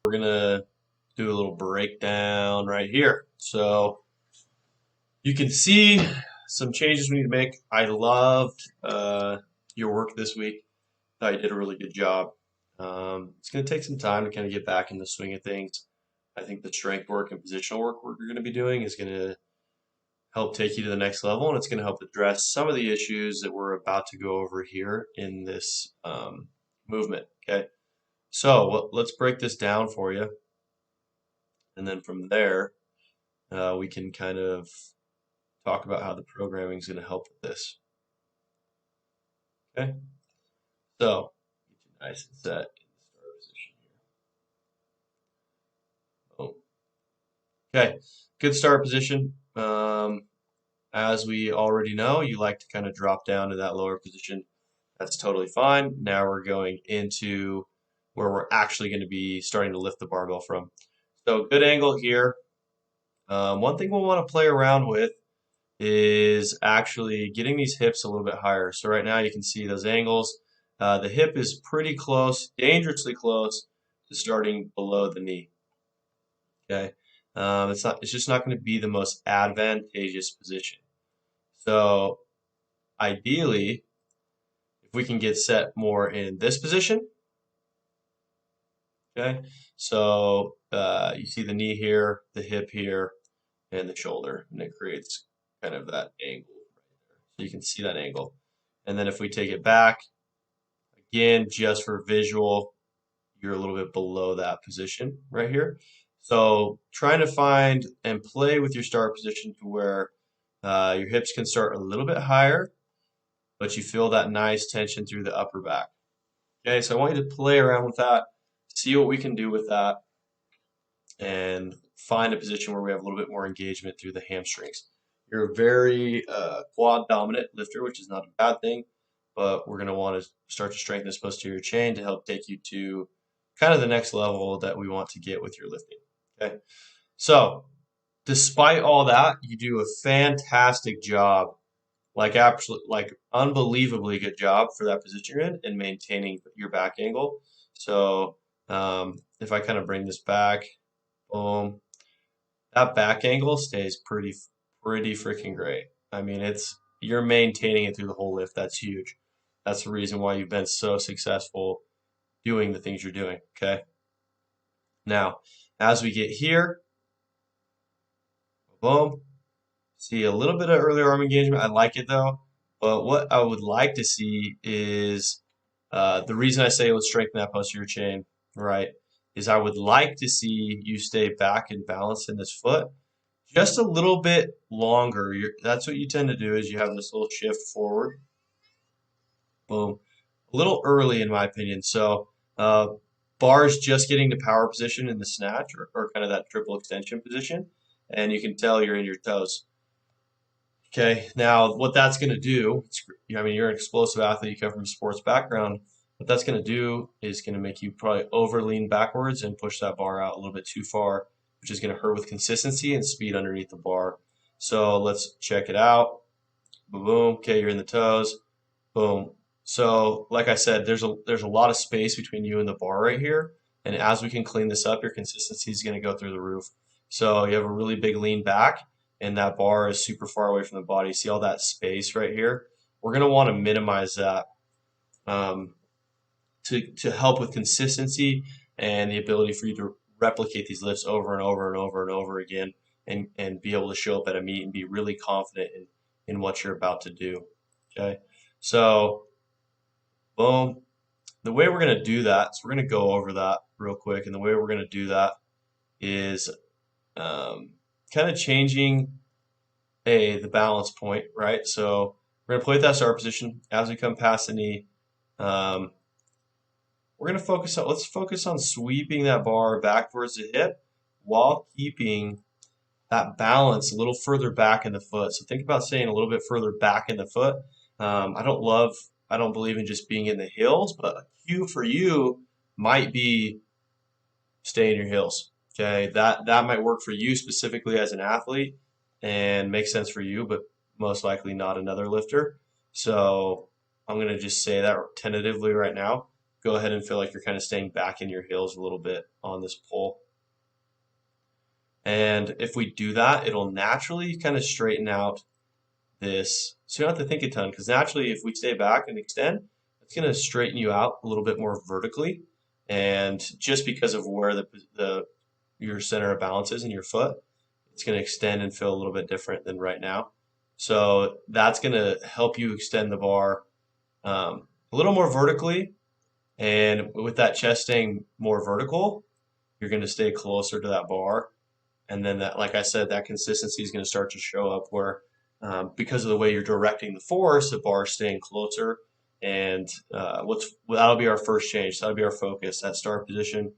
we're gonna do a little breakdown right here. So you can see some changes we need to make. I loved your work this week. Thought you did a really good job. It's going to take some time to kind of get back in the swing of things. I think the strength work and positional work we're going to be doing is going to help take you to the next level, and it's going to help address some of the issues that we're about to go over here in this movement. Okay, so let's break this down for you, and then from there we can kind of talk about how the programming is going to help with this. Okay, so get you nice and set in the start position here. Oh, okay, good start position. As we already know, you like to kind of drop down to that lower position. That's totally fine. Now we're going into where we're actually going to be starting to lift the barbell from. So good angle here. One thing we'll want to play around with is actually getting these hips a little bit higher. So right now you can see those angles. The hip is pretty close, dangerously close to starting below the knee. Okay, it's just not going to be the most advantageous position. So ideally, if we can get set more in this position, okay? So you see the knee here, the hip here, and the shoulder, and it creates kind of that angle right there. So you can see that angle. And then if we take it back, again, just for visual, you're a little bit below that position right here. So trying to find and play with your start position to where your hips can start a little bit higher, but you feel that nice tension through the upper back. Okay, so I want you to play around with that, see what we can do with that, and find a position where we have a little bit more engagement through the hamstrings. You're a very quad dominant lifter, which is not a bad thing, but we're going to want to start to strengthen this posterior chain to help take you to kind of the next level that we want to get with your lifting. Okay, so despite all that, you do a fantastic job, like unbelievably good job for that position you're in maintaining your back angle. So if I kind of bring this back, boom, that back angle stays pretty freaking great. I mean, you're maintaining it through the whole lift. That's huge. That's the reason why you've been so successful doing the things you're doing. Okay. Now, as we get here, boom, see a little bit of early arm engagement. I like it though. But what I would like to see is the reason I say let's strengthen that posterior chain, right, is I would like to see you stay back and balanced in this foot just a little bit longer. That's what you tend to do is you have this little shift forward. Boom. A little early in my opinion. So bars just getting to power position in the snatch or kind of that triple extension position, and you can tell you're in your toes. Okay, now what that's going to do, I mean, you're an explosive athlete, you come from a sports background. What that's going to do is going to make you probably over lean backwards and push that bar out a little bit too far, which is going to hurt with consistency and speed underneath the bar. So let's check it out. Boom, boom. Okay, you're in the toes. Boom. So like I said, there's a lot of space between you and the bar right here. And as we can clean this up, your consistency is going to go through the roof. So you have a really big lean back, and that bar is super far away from the body. See all that space right here? We're going to want to minimize that to help with consistency and the ability for you to replicate these lifts over and over and over and over again and be able to show up at a meet and be really confident in what you're about to do. Okay, so boom. The way we're going to do that, so we're going to go over that real quick, and the way we're going to do that is kind of changing the balance point, right? So we're going to play with that start position as we come past the knee. We're going to let's focus on sweeping that bar back towards the hip while keeping that balance a little further back in the foot. So think about staying a little bit further back in the foot. I don't believe in just being in the heels, but a cue for you might be stay in your heels. Okay, that might work for you specifically as an athlete and make sense for you, but most likely not another lifter. So I'm going to just say that tentatively right now. go ahead and feel like you're kind of staying back in your heels a little bit on this pull. And if we do that, it'll naturally kind of straighten out this. So you don't have to think a ton, because naturally, if we stay back and extend, it's going to straighten you out a little bit more vertically. And just because of where your center of balance is in your foot, it's going to extend and feel a little bit different than right now. So that's going to help you extend the bar a little more vertically. And with that chest staying more vertical, you're going to stay closer to that bar. And then that, like I said, that consistency is going to start to show up where, because of the way you're directing the force, the bar is staying closer. And that'll be our first change. That'll be our focus. That start position,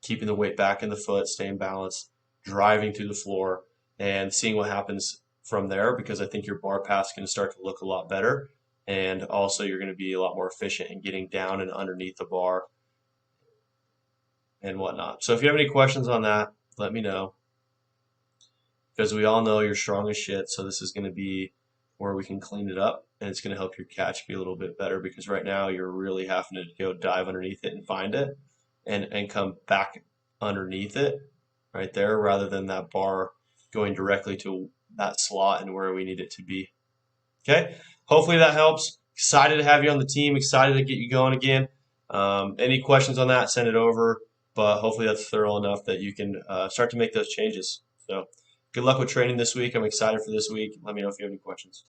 keeping the weight back in the foot, staying balanced, driving through the floor, and seeing what happens from there. Because I think your bar path is going to start to look a lot better, and also you're going to be a lot more efficient in getting down and underneath the bar and whatnot. So if you have any questions on that, let me know. Because we all know you're strong as shit, so this is going to be where we can clean it up, and it's going to help your catch be a little bit better, because right now you're really having to go dive underneath it and find it and come back underneath it right there, rather than that bar going directly to that slot and where we need it to be. Okay, hopefully that helps. Excited to have you on the team, excited to get you going again. Any questions on that, send it over, but hopefully that's thorough enough that you can start to make those changes. So good luck with training this week. I'm excited for this week. Let me know if you have any questions.